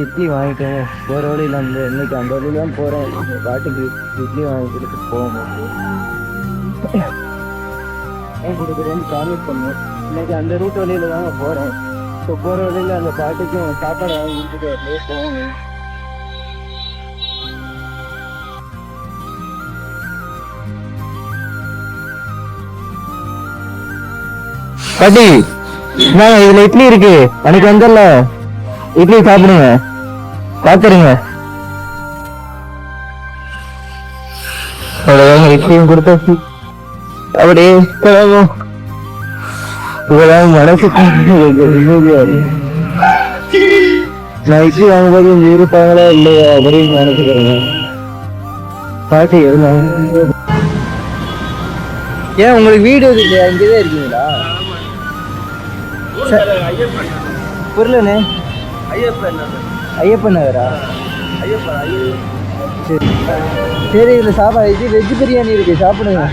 இட்லி வாங்கிட்டோம். போகிற வழியில் அந்த இன்னைக்கு அந்த வழியில் தான் போகிறேன். பாட்டுக்கு இட்லி வாங்கி கொடுத்து போகணும். கொடுக்குறேன்னு ப்ராமிஸ் பண்ணுவோம். இன்னைக்கு அந்த ரூட் வழியில் தாங்க போகிறேன். ஸோ போகிற வழியில் அந்த பாட்டுக்கும் சாப்பாடு வாங்கி கொடுத்துட்டு அப்படியே போகணும். பாட்டி இதுல இட்லி இருக்கு, அன்னைக்கு வந்தல இட்லி சாப்பிடுங்க, பாத்துருங்க. அவ்வளவுதாங்க, இட்லியும் கொடுத்தாச்சு. அப்படியே மனசு நான் இட்லி வாங்கும்போது இங்க இருப்பாங்களா இல்லையா அப்படின்னு நினைச்சுக்கிறேங்க. பாட்டி இருந்தாங்க. ஏன் உங்களுக்கு வீடு இல்லையா? இங்கதான் இருக்கீங்களா? புரியலண்ணே. ஐயப்பன் நகரா? சரி சரி, இதில் சாப்பாடு இது வெஜ் பிரியாணி இருக்கு, சாப்பிடுங்க.